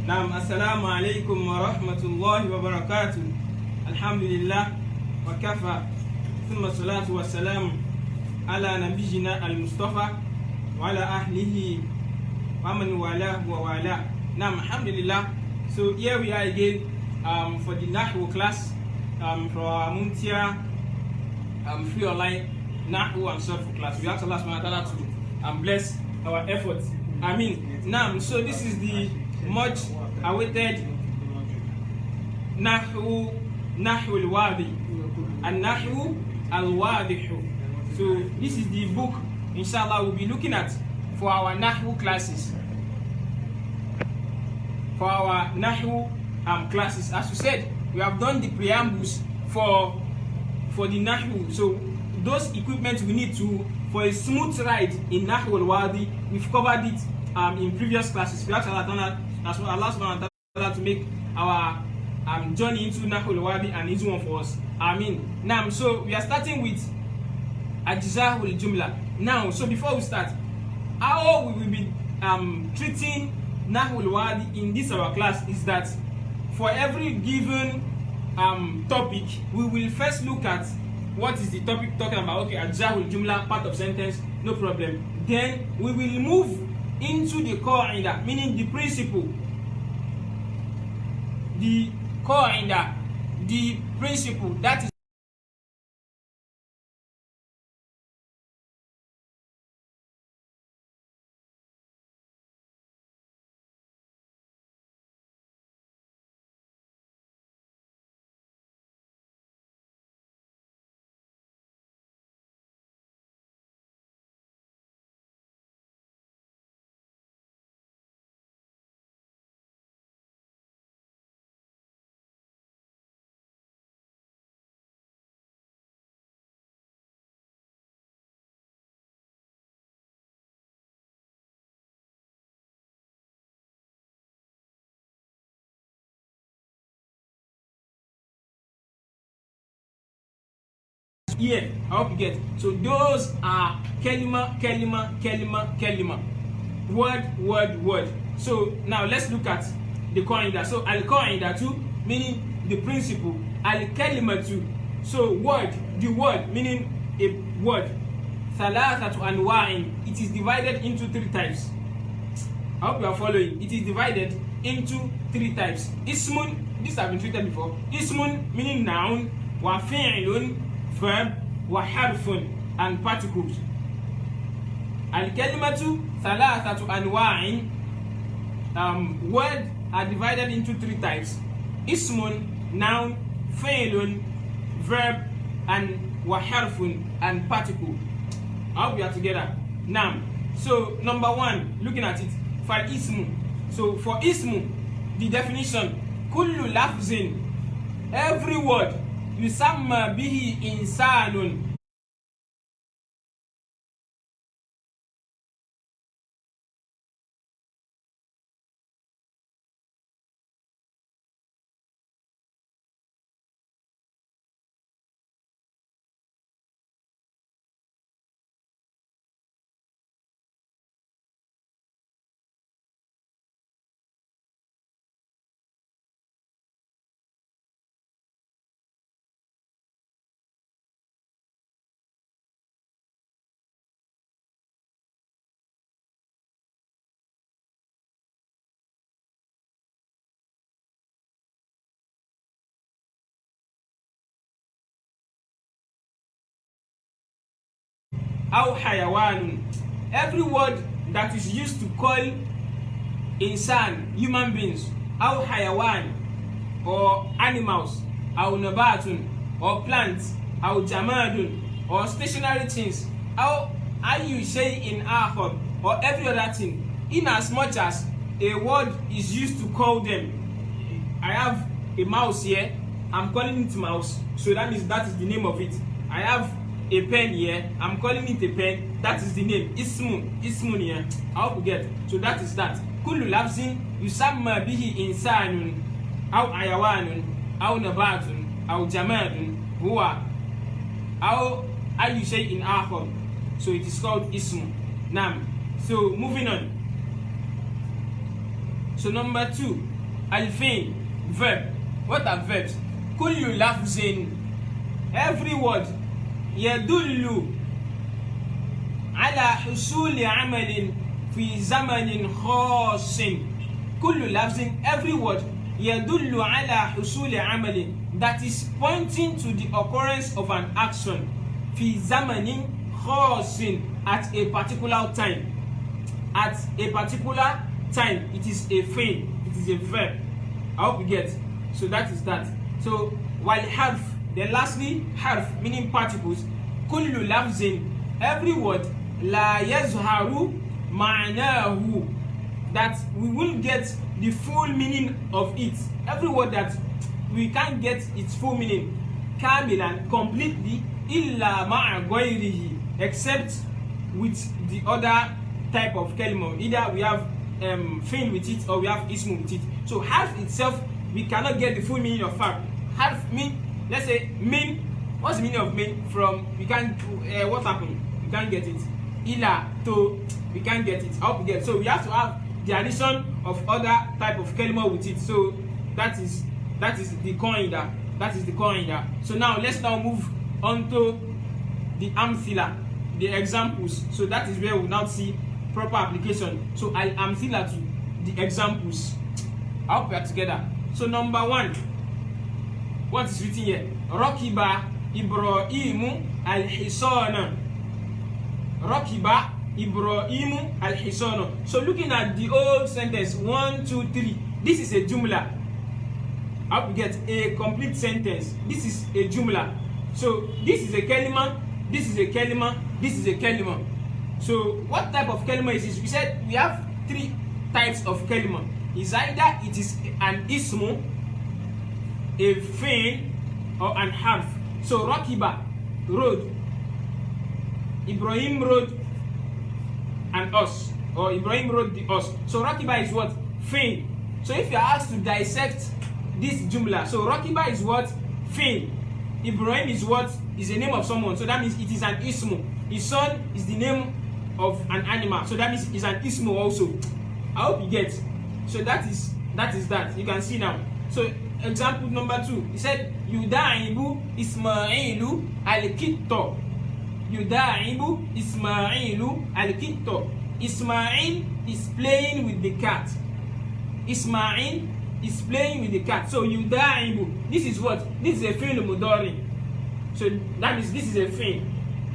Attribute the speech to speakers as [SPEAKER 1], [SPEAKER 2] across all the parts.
[SPEAKER 1] Naam, assalamu alaikum wa rahmatullahi wa barakatuh. Alhamdulillah wa kafa. Thumma salatu wa salam ala nabiyina al-Mustafa wa ala ahlihi wa man wala wa wala. Naam, alhamdulillah. So here we are again for the Nahwu class from our Mumtia free online Nahwu and Sarf class. We ask Allah subhanahu wa ta'ala to bless our efforts. Amin. Naam, so this is the much awaited Nahwu al-Wadi and Nahwu al-Wadih. So this is the book inshallah we'll be looking at for our Nahwu classes. For our Nahwu classes, as we said, we have done the preambles for the Nahwu. So those equipment we need for a smooth ride in Nahwu al-Wadi, we've covered it in previous classes. We ask Allah subhanahu wa ta'ala to make our journey into Nahwu al-Wadi an easy one for us. Amin. Now, so we are starting with Ajza al-Jumla. Now, so before we start, how we will be treating Nahwu al-Wadi in this our class is that for every given topic, we will first look at what is the topic talking about. Okay, Ajza al-Jumla, part of sentence, no problem. Then we will move into the qaida, meaning the principle. The qaida, the principle, that is here. I hope you get. So those are kalima. Word. So now let's look at the qaida. So al-qaida too, meaning the principle. Al-kalima too. So word, the word, meaning a word. Thalathatu anwa'in. It is divided into 3 types. I hope you are following. It is divided into 3 types. Ismun, this have been treated before. Ismun meaning noun, wa fi'lun verb, wa harfun and particles. Al-kalimatu thalathatu anwa'in. Words are divided into 3 types. Ismun, noun, fi'lun, verb, and wa harfun and particle. I hope we are together. Now, so number 1, looking at it, for ismu. So for ismu, the definition, kullu lafzin, every word, yusamma bihi insanun, aw hayawanun, every word that is used to call insan, human beings, aw hayawan, or animals, aw nabatun, or plants, aw jamadun, or stationary things, aw ayu shay'in akhar, or every other thing, in as much as a word is used to call them. I have a mouse here, I'm calling it mouse, so that means that is the name of it. I have a pen here, I'm calling it a pen, that is the name. Ismun here. I hope you get. So that is that. Kullu lafzin yusamma bihi insanun aw ayawanun aw nabatun aw jamadun huwa aw ayu shay'in akhar. So it is called ismu. Now, so moving on. So number 2, Al-fi'l, verb. What are verbs? Kullu lafzin, every word. Yadullu ala husuli amalin fi zamanin khasin. Kullu lafzin, every word. Yadullu ala husuli amalin, that is pointing to the occurrence of an action. Fi zamanin khasin, at a particular time. At a particular time, it is a fi'l, it is a verb. I hope you get. So that is that. So while harf, then lastly harf, meaning particles. Kullu lafzin, every word. La yazharu ma'nahu, that we will get the full meaning of it. Every word that we can't get its full meaning kamilan, completely, illa ma'a ghayrihi, except with the other type of kalima. Either we have fi'l with it or we have ismu with it. So harf itself, we cannot get the full meaning of harf. Harf mean, let's say mean. What's the meaning of mean? From, we can't, what happened? We can't get it. Ila, to, we can't get it. I hope you get. So we have to have the addition of other type of kalima with it. So that is the qaida. That is the qaida. So now let's now move on to the amthila, the examples. So that is where we now see proper application. So al amthila to the examples. I hope we are together. So number 1, what is written here? Rakiba Ibrahimu al-Hisana. Rakiba Ibrahimu al-Hisana. So looking at the old sentence 1, 2, 3, this is a jumla. I hope you get a complete sentence. This is a jumla. So this is a kalima, this is a kalima, this is a kalima. So what type of kalima is this? We said we have 3 types of kalima. Is either it is an ismu, a fi'l, or an harf. So Rakiba, rode. Ibrahim rode an us, or Ibrahim rode the us. So Rakiba is what? Fi'l. So if you are asked to dissect this jumla, so Rakiba is what? Fi'l. Ibrahim is what? Is the name of someone. So that means it is an ismu. His son is the name of an animal. So that means it's an ismu also. I hope you get. So that is that. You can see now. So example number 2. He said Yuda'ibu Ismailu al-Kitto. Yuda'ibu Ismailu al-Kitto. Ismail is playing with the cat. Ismail is playing with the cat. So Yuda'ibu, this is what? This is a fi'l mudari. So that means this is a fi'l.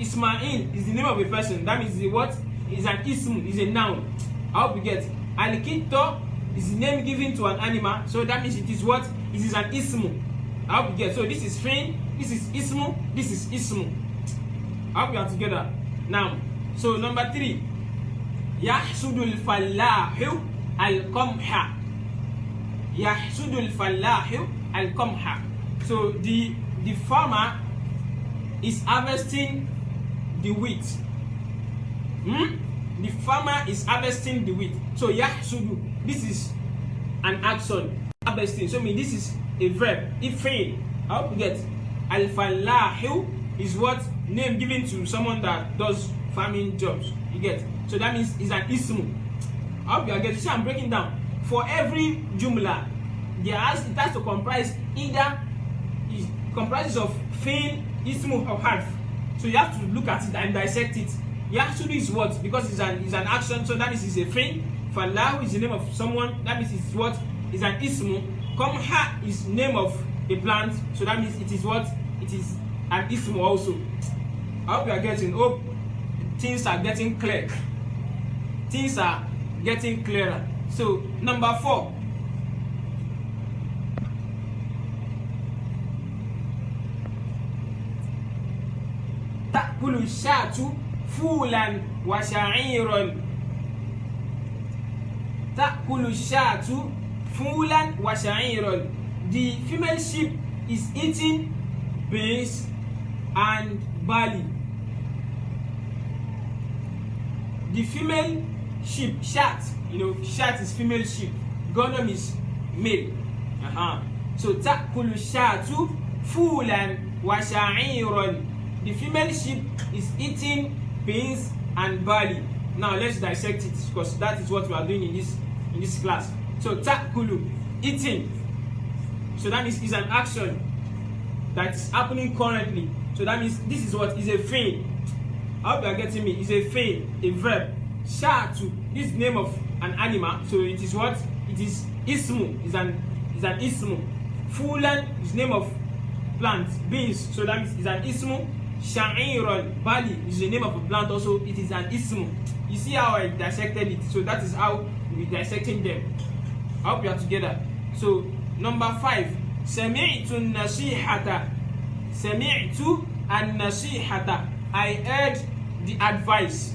[SPEAKER 1] Ismail is the name of a person. That means the what? Is an ism, is a noun. I hope you get. Al-Kitto is the name given to an animal. So that means it is what? It is an ismu. I hope you get. So this is fi'l, this is ismu, this is ismu. I hope you are together. Now, so number 3. Yahsudul fallahu al-qamha. Yahsudul fallahu al-qamha. So the farmer is harvesting the wheat. The farmer is harvesting the wheat. So yahsudu, this is an action, harvesting. So I mean this is a verb. It fail. I hope you get. Al-fallahu is what? Name given to someone that does farming jobs. You get. So that means it's an ismu. I hope you are getting. See, I'm breaking down. For every jumla, it has to comprise either, it comprises of fi'l, ismu, or harf. So you have to look at it and dissect it. Yahsudu is what? Because it's an action, so that means it's a fi'l. Fallahu is the name of someone, that means it's what? It's an ismu. Qamha is name of a plant, so that means it is what? It is an ismu also. I hope you are getting. Hope things are getting clear. Things are getting clearer. So number 4. Ta'kulu shatu fulan wa sha'iran. Ta'kulu shatu fulan wa sha'iran. The female sheep is eating beans and barley. The female sheep, shat, shat is female sheep, ghanem is male. So ta'kulu shatu fulan wa sha'iran. The female sheep is eating beans and barley. Now let's dissect it, because that is what we are doing in this class. So ta'kulu, eating. So that means it's an action that's happening currently. So that means this is what is a fi'l. I hope you are getting me. It's a fi'l, a verb. Sha'atu, this is the name of an animal. So it is what? It is ismu. It's an ismu. Fulan is name of plant, beans. So that means it's an ismu. Sha'iran, barley is the name of a plant also. It is an ismu. You see how I dissected it. So that is how we dissecting them. I hope you are together. So number 5, sami'tu an-nasihata. Sami'tu an-nasihata. I heard the advice.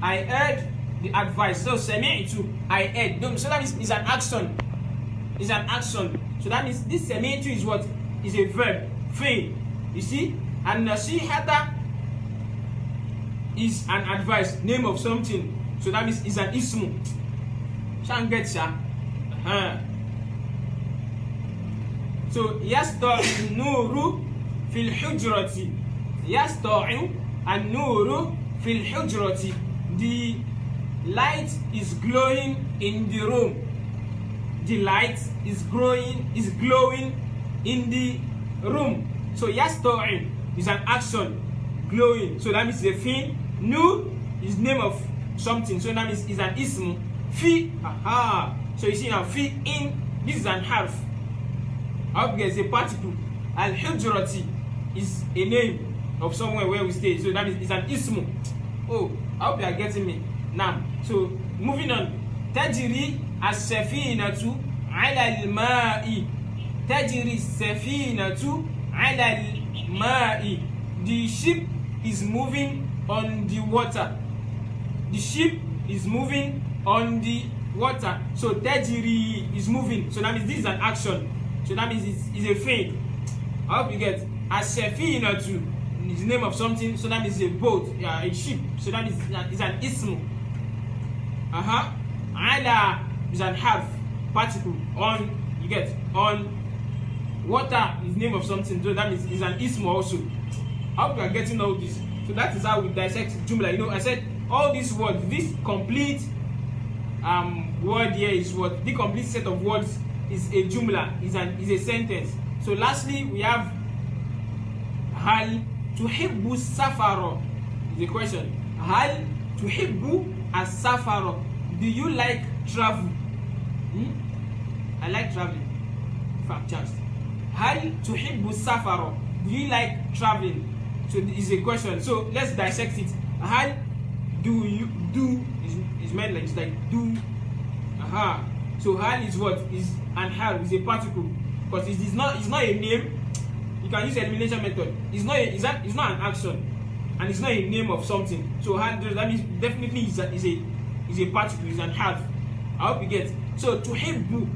[SPEAKER 1] I heard the advice. So sami'tu, I heard. So that means it's an action. It's an action. So that means this sami'tu is what? Is a verb. Fi'l. You see? An-nasihata is an advice, name of something. So that means it's an ismu. Shan get sha. So yasta'u nuru fil hujrati. Yasta'u an-nuru fil hujrati. The light is glowing in the room. The light is glowing in the room. So yasta'u is an action, glowing. So that means the fi'l. Nu is name of something. So that means it's an ism. Fi, So you see now, fi in, this is an harf. I hope it's a particle. Al hujrati is a name of somewhere where we stay. So that means it's an ism. Oh, I hope you are getting me. Now, so moving on. Tajri as-safinatu ala al-ma'i. Tajri as-safinatu ala al-ma'i. The ship is moving on the water. The ship is moving on the water. So tajri is moving. So that means this is an action. So that means it's a fi'l. I hope you get. As-safinatu is the name of something. So that means it's a boat, a ship. So that means it's an ism. Ala is an half particle. On, you get. On water is the name of something. So that means it's an ism also. I hope you are getting all this. So that is how we dissect jumla. You know, I said all these words, this complete word here is what? The complete set of words is a jumla, is a sentence. So lastly, we have hal tuhibbu safara. Is a question. Hal tuhibbu as-safara. Do you like travel? I like traveling. Fact chance. Hal tuhibbu safara. Do you like traveling? So it's a question. So let's dissect it. How do you do is meant like it's like do. So hal is what? Is and hal is a particle. Because it's not a name. You can use the elimination method. It's not an action, and it's not a name of something. So hal, that means definitely is a particle, is an half. I hope you get. So tuhibbu,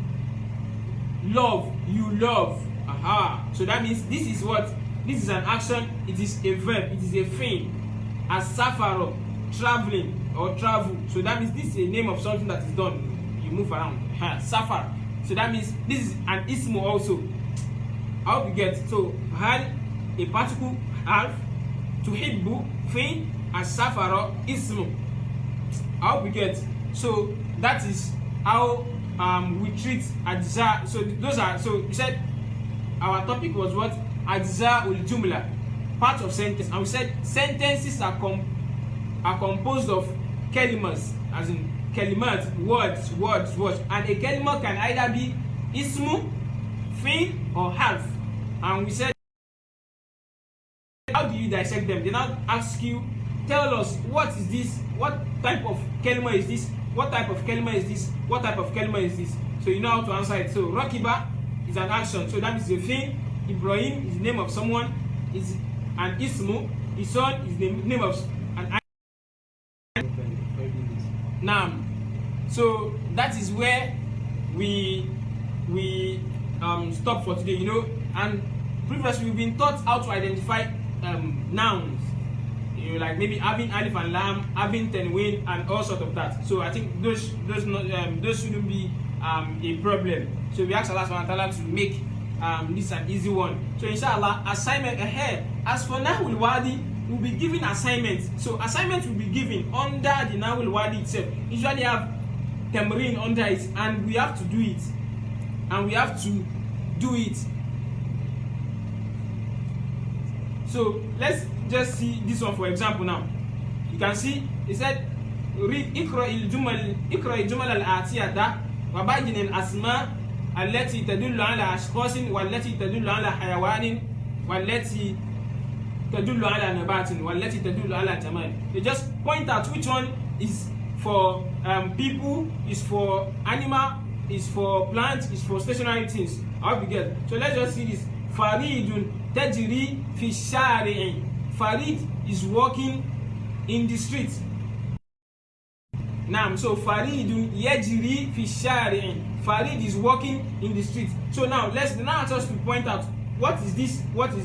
[SPEAKER 1] love, you love. So that means this is what? This is an action, it is a verb, it is a fi'l. As-safara, traveling or travel. So that means this is a name of something that is done. You move around. Safar. So that means this is an ismu also. I hope you get. So hal, a particle, half, tuhibbu, fi'l, as-safara, ismu. I hope you get. So that is how we treat ajza. So those are, so we said our topic was what? Ajza'ul jumla, part of sentence, and we said sentences are composed of kalimas, as in kalimat, words, and a kalima can either be ismu, fi'l, or harf. And we said, how do you dissect them? They now ask you, tell us what is this, what type of kalima is this, what type of kalima is this, what type of kalima is this. So you know how to answer it. So rakiba is an action, so that is a fi'l. Ibrahim is the name of someone, is an ismu. Isan is the name of an Naam. So that is where we stop for today, you know. And previously we've been taught how to identify nouns, you know, like maybe having alif and lam, having tanween, and all sort of that. So I think those shouldn't be a problem. So we ask Allah subhanahu wa ta'ala to make this an easy one. So inshallah, assignment ahead. As for Nahwul Wadi, we'll be giving assignments. So assignments will be given under the Nahwul Wadi itself. Usually have tamreen under it, and we have to do it. and we have to do it. So let's just see this one for example now. You can see it said read اقرأ الجمل الآتية وبين الأسماء التي تدل على أشخاص والتي تدل على حيوان والتي تدل على نبات والتي تدل على جمال. They just point out which one is for people, is for animal, is for plants, is for stationary things. I hope you get. So let's just see this. Faridun tajri fi shari'i. Farid is walking in the street. Now, so Faridun yajri fi shari'i. Farid is walking in the street. So now let's just to point out what is this? What is